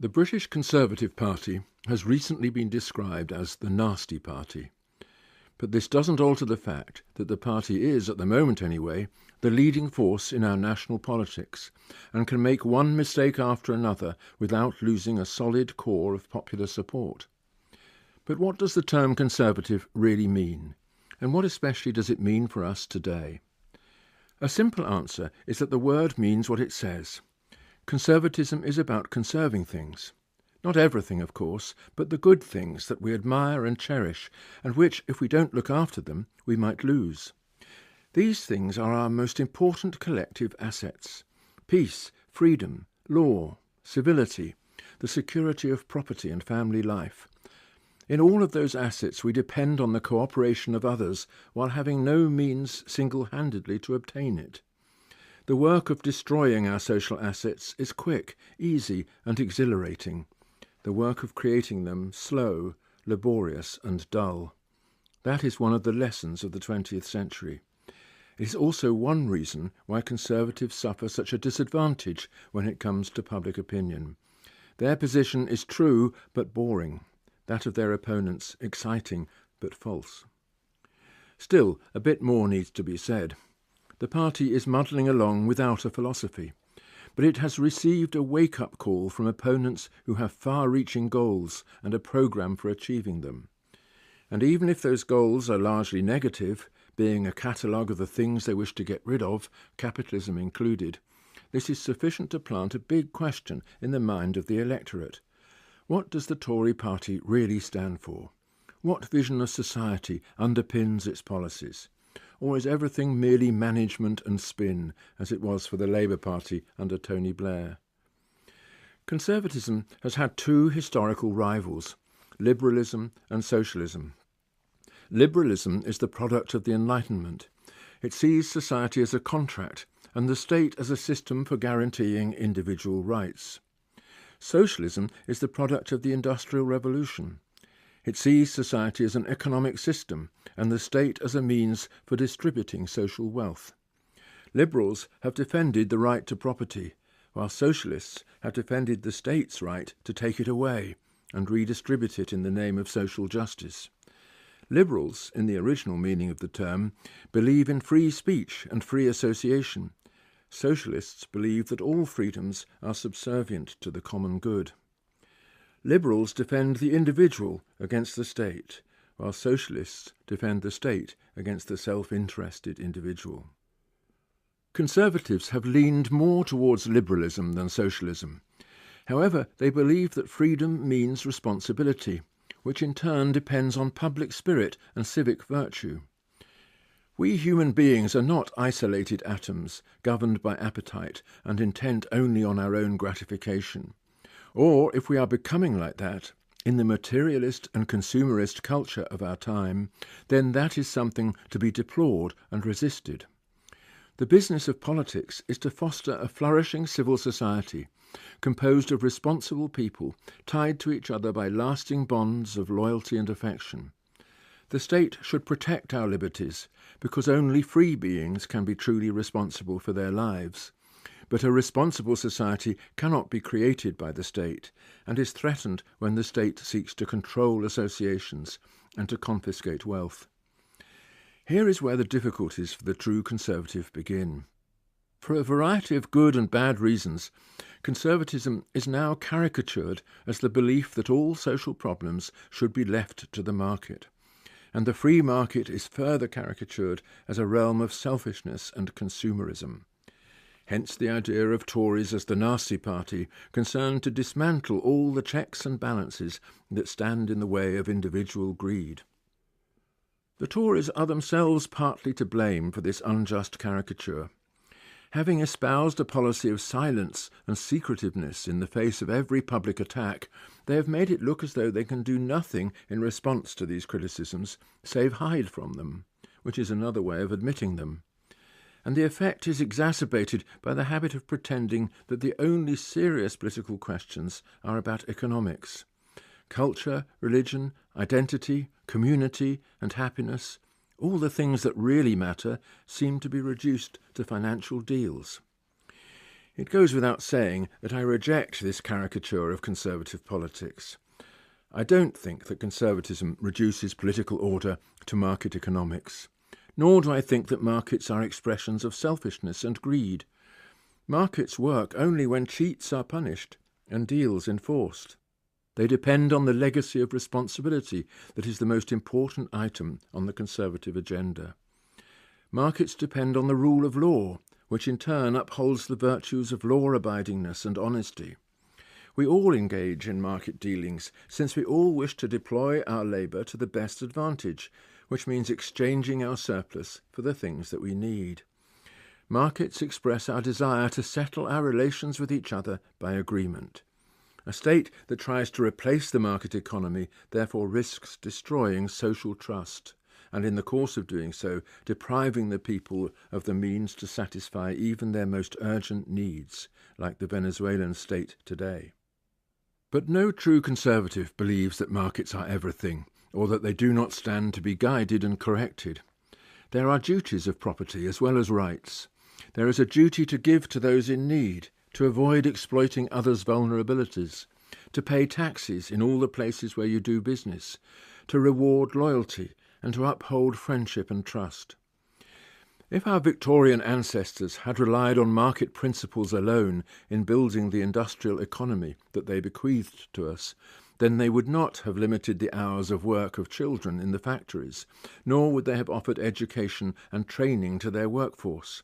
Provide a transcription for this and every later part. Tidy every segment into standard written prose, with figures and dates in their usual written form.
The British Conservative Party has recently been described as the nasty party. But this doesn't alter the fact that the party is, at the moment anyway, the leading force in our national politics and can make one mistake after another without losing a solid core of popular support. But what does the term Conservative really mean? And what especially does it mean for us today? A simple answer is that the word means what it says. Conservatism is about conserving things. Not everything, of course, but the good things that we admire and cherish, and which, if we don't look after them, we might lose. These things are our most important collective assets: peace, freedom, law, civility, the security of property and family life. In all of those assets we depend on the cooperation of others while having no means single-handedly to obtain it. The work of destroying our social assets is quick, easy, and exhilarating. The work of creating them slow, laborious, and dull. That is one of the lessons of the 20th century. It is also one reason why Conservatives suffer such a disadvantage when it comes to public opinion. Their position is true but boring, that of their opponents exciting but false. Still, a bit more needs to be said. The party is muddling along without a philosophy, but it has received a wake-up call from opponents who have far-reaching goals and a programme for achieving them. And even if those goals are largely negative, being a catalogue of the things they wish to get rid of, capitalism included, this is sufficient to plant a big question in the mind of the electorate. What does the Tory party really stand for? What vision of society underpins its policies? Or is everything merely management and spin, as it was for the Labour Party under Tony Blair? Conservatism has had two historical rivals, liberalism and socialism. Liberalism is the product of the Enlightenment. It sees society as a contract and the state as a system for guaranteeing individual rights. Socialism is the product of the Industrial Revolution. It sees society as an economic system and the state as a means for distributing social wealth. Liberals have defended the right to property, while socialists have defended the state's right to take it away and redistribute it in the name of social justice. Liberals, in the original meaning of the term, believe in free speech and free association. Socialists believe that all freedoms are subservient to the common good. Liberals defend the individual against the state, while socialists defend the state against the self-interested individual. Conservatives have leaned more towards liberalism than socialism. However, they believe that freedom means responsibility, which in turn depends on public spirit and civic virtue. We human beings are not isolated atoms, governed by appetite and intent only on our own gratification. Or, if we are becoming like that, in the materialist and consumerist culture of our time, then that is something to be deplored and resisted. The business of politics is to foster a flourishing civil society, composed of responsible people, tied to each other by lasting bonds of loyalty and affection. The state should protect our liberties, because only free beings can be truly responsible for their lives. But a responsible society cannot be created by the state, and is threatened when the state seeks to control associations and to confiscate wealth. Here is where the difficulties for the true conservative begin. For a variety of good and bad reasons, conservatism is now caricatured as the belief that all social problems should be left to the market, and the free market is further caricatured as a realm of selfishness and consumerism. Hence the idea of Tories as the nasty party, concerned to dismantle all the checks and balances that stand in the way of individual greed. The Tories are themselves partly to blame for this unjust caricature. Having espoused a policy of silence and secretiveness in the face of every public attack, they have made it look as though they can do nothing in response to these criticisms, save hide from them, which is another way of admitting them. And the effect is exacerbated by the habit of pretending that the only serious political questions are about economics. Culture, religion, identity, community, and happiness, all the things that really matter, seem to be reduced to financial deals. It goes without saying that I reject this caricature of conservative politics. I don't think that conservatism reduces political order to market economics, nor do I think that markets are expressions of selfishness and greed. Markets work only when cheats are punished and deals enforced. They depend on the legacy of responsibility that is the most important item on the conservative agenda. Markets depend on the rule of law, which in turn upholds the virtues of law-abidingness and honesty. We all engage in market dealings, since we all wish to deploy our labour to the best advantage, which means exchanging our surplus for the things that we need. Markets express our desire to settle our relations with each other by agreement. A state that tries to replace the market economy therefore risks destroying social trust, and in the course of doing so, depriving the people of the means to satisfy even their most urgent needs, like the Venezuelan state today. But no true conservative believes that markets are everything, or that they do not stand to be guided and corrected. There are duties of property as well as rights. There is a duty to give to those in need, to avoid exploiting others' vulnerabilities, to pay taxes in all the places where you do business, to reward loyalty, and to uphold friendship and trust. If our Victorian ancestors had relied on market principles alone in building the industrial economy that they bequeathed to us, then they would not have limited the hours of work of children in the factories, nor would they have offered education and training to their workforce.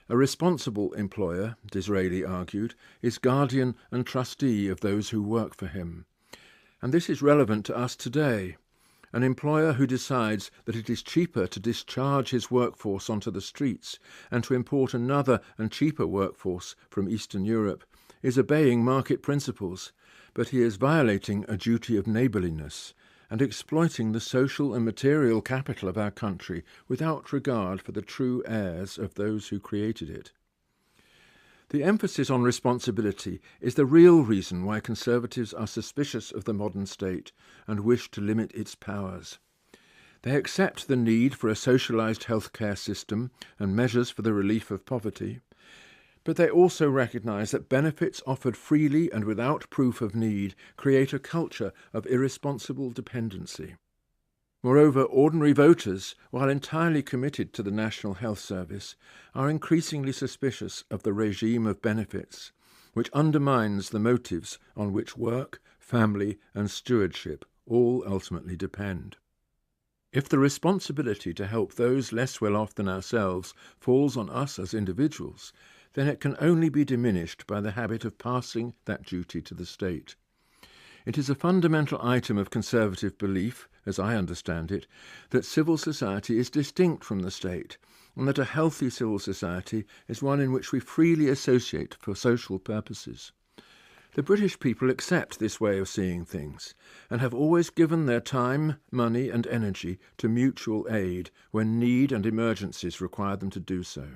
A responsible employer, Disraeli argued, is guardian and trustee of those who work for him. And this is relevant to us today. An employer who decides that it is cheaper to discharge his workforce onto the streets and to import another and cheaper workforce from Eastern Europe is obeying market principles, but he is violating a duty of neighbourliness and exploiting the social and material capital of our country without regard for the true heirs of those who created it. The emphasis on responsibility is the real reason why Conservatives are suspicious of the modern state and wish to limit its powers. They accept the need for a socialised healthcare system and measures for the relief of poverty, but they also recognise that benefits offered freely and without proof of need create a culture of irresponsible dependency. Moreover, ordinary voters, while entirely committed to the National Health Service, are increasingly suspicious of the regime of benefits, which undermines the motives on which work, family and stewardship all ultimately depend. If the responsibility to help those less well off than ourselves falls on us as individuals, then it can only be diminished by the habit of passing that duty to the state. It is a fundamental item of conservative belief, as I understand it, that civil society is distinct from the state, and that a healthy civil society is one in which we freely associate for social purposes. The British people accept this way of seeing things, and have always given their time, money and energy to mutual aid when need and emergencies require them to do so.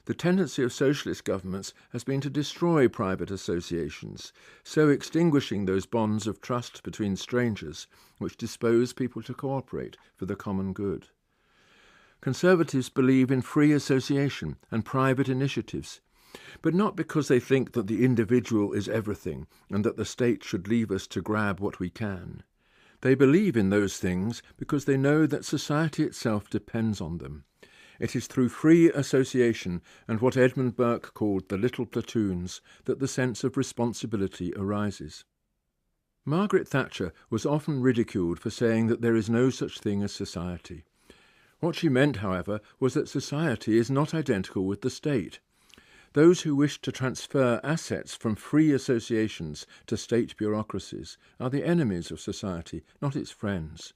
The tendency of socialist governments has been to destroy private associations, so extinguishing those bonds of trust between strangers which dispose people to cooperate for the common good. Conservatives believe in free association and private initiatives, but not because they think that the individual is everything and that the state should leave us to grab what we can. They believe in those things because they know that society itself depends on them. It is through free association and what Edmund Burke called the little platoons that the sense of responsibility arises. Margaret Thatcher was often ridiculed for saying that there is no such thing as society. What she meant, however, was that society is not identical with the state. Those who wish to transfer assets from free associations to state bureaucracies are the enemies of society, not its friends.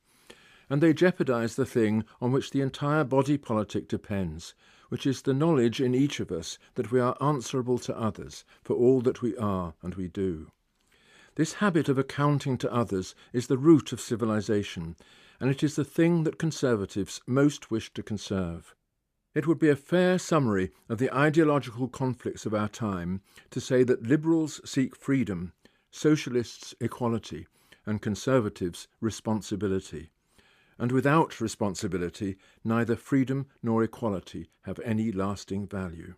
And they jeopardise the thing on which the entire body politic depends, which is the knowledge in each of us that we are answerable to others for all that we are and we do. This habit of accounting to others is the root of civilization, and it is the thing that conservatives most wish to conserve. It would be a fair summary of the ideological conflicts of our time to say that liberals seek freedom, socialists equality, and conservatives responsibility. And without responsibility, neither freedom nor equality have any lasting value.